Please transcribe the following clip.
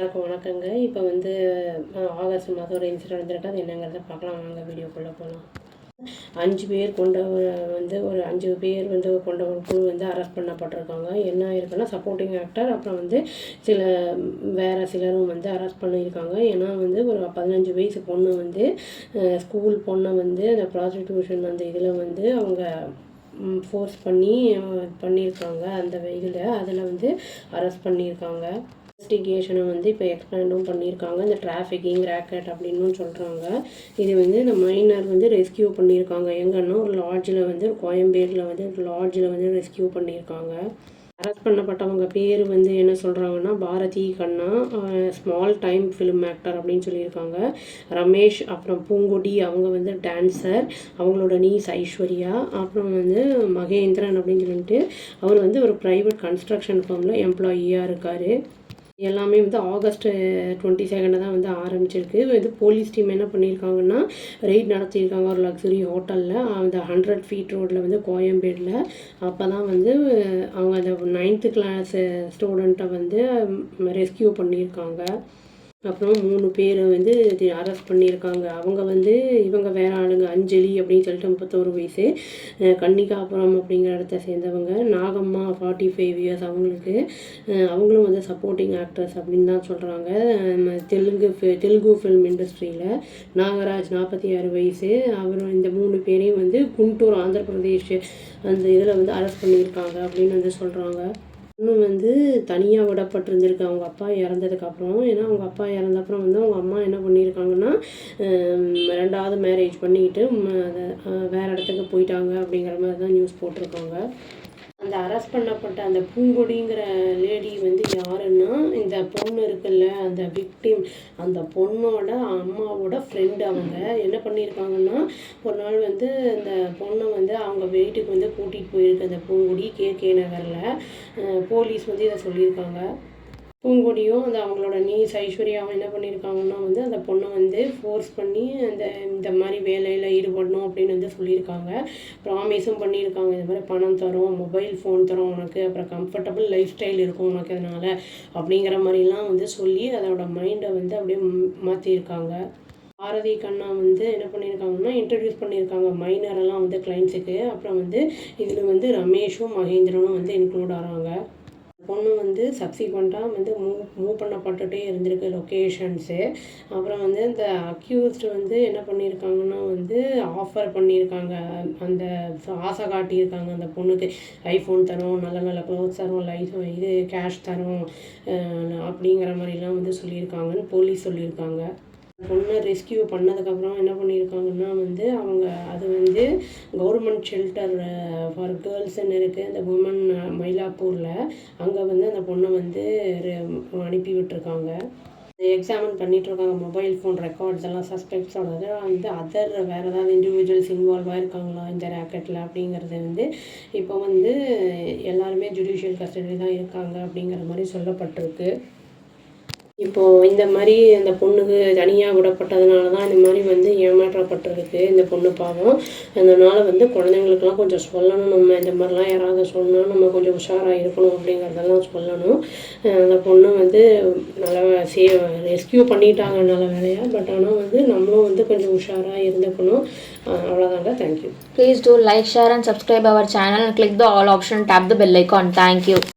வணக்கங்க. இப்போ வந்து ஆகஸ்ட் மாதம் ஒரு இன்சிடென்ட் நடந்திருக்கு. அது என்னங்கிறத பார்க்கலாம் வாங்க வீடியோக்குள்ளே போகலாம். 5 பேர் கொண்ட ஒரு 5 பேர் கொண்ட ஒரு குழு அரெஸ்ட் பண்ணப்பட்டிருக்காங்க. என்ன ஆயிருக்குன்னா சப்போர்ட்டிங் ஆக்டர் அப்புறம் சில வேறு சிலரும் அரெஸ்ட் பண்ணியிருக்காங்க. ஏன்னா ஒரு 15 வயசு பொண்ணு ஸ்கூல் பொண்ணை அந்த ப்ராஸ்டிடியூஷன் அந்த இதில் அவங்க ஃபோர்ஸ் பண்ணியிருக்காங்க. அந்த இதில் அதில் அரெஸ்ட் பண்ணியிருக்காங்க. இன்வெஸ்டிகேஷனை இப்போ எக்ஸ்பேண்டும் பண்ணியிருக்காங்க. இந்த டிராஃபிக்கிங் ரேக்கெட் அப்படின்னு சொல்கிறாங்க. இது இந்த மைனர் ரெஸ்கியூ பண்ணியிருக்காங்க. எங்கன்னா ஒரு லாட்ஜில் கோயம்பேடில் ஒரு லாட்ஜில் ரெஸ்கியூ பண்ணியிருக்காங்க. அரெஸ்ட் பண்ணப்பட்டவங்க பேர் என்ன சொல்கிறாங்கன்னா பாரதி கண்ணா, ஸ்மால் டைம் ஃபிலிம் ஆக்டர் அப்படின்னு சொல்லியிருக்காங்க. ரமேஷ் அப்புறம் பூங்கொடி அவங்க டான்ஸர், அவங்களோட நீஸ் ஐஸ்வர்யா, அப்புறம் மகேந்திரன் அப்படின்னு சொல்லிட்டு அவர் ஒரு ப்ரைவேட் கன்ஸ்ட்ரக்ஷன் ஃபார்மில் எம்ப்ளாயியாக இருக்கார். எல்லாமே ஆகஸ்ட் 22 தான் ஆரம்பிச்சிருக்கு. போலீஸ் டீம் என்ன பண்ணியிருக்காங்கன்னா ரெய்ட் நடத்தியிருக்காங்க ஒரு லக்ஸுரி ஹோட்டலில். அந்த 100 ஃபீட் ரோட்டில் கோயம்பேடில். அப்போ தான் அவங்க அந்த 9th கிளாஸ் ஸ்டூடெண்ட்டை ரெஸ்கியூ பண்ணியிருக்காங்க. அப்புறம் 3 பேர் அரெஸ்ட் பண்ணியிருக்காங்க. அவங்க இவங்க வேற ஆளுங்க. அஞ்சலி அப்படின்னு சொல்லிட்டு 31 வயசு, கன்னிகாபுரம் அப்படிங்கிற இடத்த சேர்ந்தவங்க. நாகம்மா 45 இயர்ஸ் அவங்களும் சப்போர்ட்டிங் ஆக்ட்ரஸ் அப்படின்னு தான் சொல்கிறாங்க. தெலுங்கு ஃபிலிம் இண்டஸ்ட்ரியில். நாகராஜ் 46 வயசு, அவர் இந்த 3 பேரையும் குண்டூர் ஆந்திர பிரதேஷ் அந்த இதில் அரெஸ்ட் பண்ணியிருக்காங்க அப்படின்னு சொல்கிறாங்க. இன்னும் தனியாக விடப்பட்டிருந்திருக்கு அவங்க அப்பா இறந்ததுக்கப்புறம். ஏன்னா அவங்க அப்பா இறந்தப்புறம் அவங்க அம்மா என்ன பண்ணியிருக்காங்கன்னா 2வது மேரேஜ் பண்ணிக்கிட்டு வேறு இடத்துக்கு போயிட்டாங்க அப்படிங்கிற மாதிரி தான் நியூஸ் போட்டிருக்காங்க. அந்த அரெஸ்ட் பண்ணப்பட்ட அந்த பூங்கொடிங்கிற லேடி யாருன்னா இந்த பொண்ணு இருக்குல்ல, அந்த விக்டிம், அந்த பொண்ணோட அம்மாவோட ஃப்ரெண்டு. அவங்க என்ன பண்ணியிருக்காங்கன்னா ஒரு நாள் இந்த பொண்ணை அவங்க வீட்டுக்கு கூட்டிகிட்டு போயிருக்கு அந்த பூங்கொடி KK நகரில். போலீஸ் இதை சொல்லியிருக்காங்க. பூங்கொடியும் அவங்களோட நீஸ் ஐஸ்வர்யாவும் என்ன பண்ணியிருக்காங்கன்னா அந்த பொண்ணை ஃபோர்ஸ் பண்ணி இந்த மாதிரி வேலையில் ஈடுபடணும் அப்படின்னு சொல்லியிருக்காங்க. ப்ராமிஸும் பண்ணியிருக்காங்க. இது மாதிரி பணம் தரோம், மொபைல் ஃபோன் தரோம் உனக்கு, அப்புறம் கம்ஃபர்டபுள் லைஃப் ஸ்டைல் இருக்கும் உனக்கு அதனால் அப்படிங்கிற மாதிரிலாம் சொல்லி அதோட மைண்டை அப்படியே மாற்றியிருக்காங்க. பாரதி கண்ணா என்ன பண்ணியிருக்காங்கன்னா இன்ட்ரடியூஸ் பண்ணியிருக்காங்க மைனரெல்லாம் கிளைண்ட்ஸுக்கு. அப்புறம் இதில் ரமேஷும் மகேந்திரனும் இன்க்ளூட் ஆகிறாங்க. பொண்ணு சப்சிக்வெண்ட்டாக மூவ் பண்ணப்பட்டுகிட்டே இருந்திருக்கு லொக்கேஷன்ஸு. அப்புறம் இந்த அக்யூஸ்டு என்ன பண்ணியிருக்காங்கன்னா ஆஃபர் பண்ணியிருக்காங்க, அந்த ஆசை காட்டியிருக்காங்க அந்த பொண்ணுக்கு. ஐஃபோன் தரோம், நல்ல நல்ல க்ளோத்ஸ் தரோம், இது கேஷ் தரோம் அப்படிங்கிற மாதிரிலாம் சொல்லியிருக்காங்கன்னு போலீஸ் சொல்லியிருக்காங்க. பொண்ணை ரெஸ்கியூ பண்ணதுக்கப்புறம் என்ன பண்ணியிருக்காங்கன்னா அவங்க அது கவர்மெண்ட் ஷெல்டர் ஃபார் கேர்ள்ஸ்ன்னு இருக்குது அந்த உமன் மயிலாப்பூரில். அங்கே அந்த பொண்ணை அனுப்பி விட்டுருக்காங்க. எக்ஸாமின் பண்ணிகிட்ருக்காங்க. மொபைல் ஃபோன் ரெக்கார்ட்ஸ் எல்லாம் சஸ்பெக்ட்ஸோட அதர் வேறு ஏதாவது இண்டிவிஜுவல்ஸ் இன்வால்வ் ஆகிருக்காங்களா இந்த ரேக்கெட்டில் அப்படிங்கிறது இப்போ எல்லாருமே ஜுடிஷியல் கஸ்டடி தான் இருக்காங்க அப்படிங்கிற மாதிரி சொல்லப்பட்டிருக்கு. இப்போது இந்த மாதிரி அந்த பொண்ணுக்கு தனியாக விடப்பட்டதுனால தான் இந்த மாதிரி ஏமாற்றப்பட்டிருக்கு இந்த பொண்ணு பாவம். அதனால் குழந்தைங்களுக்கெல்லாம் கொஞ்சம் சொல்லணும். நம்ம இந்த மாதிரிலாம் யாராவது சொன்னால் நம்ம கொஞ்சம் உஷாராக இருக்கணும் அப்படிங்கிறதெல்லாம் சொல்லணும். அந்த பொண்ணு நல்லா ரெஸ்கியூ பண்ணிட்டாங்க நல்ல வேலையாக. பட் ஆனால் நம்மளும் கொஞ்சம் உஷாராக இருந்துக்கணும். அவ்வளோதாங்க. Thank you. Please do like, share and subscribe our channel and click the all option, tap the bell icon. Thank you.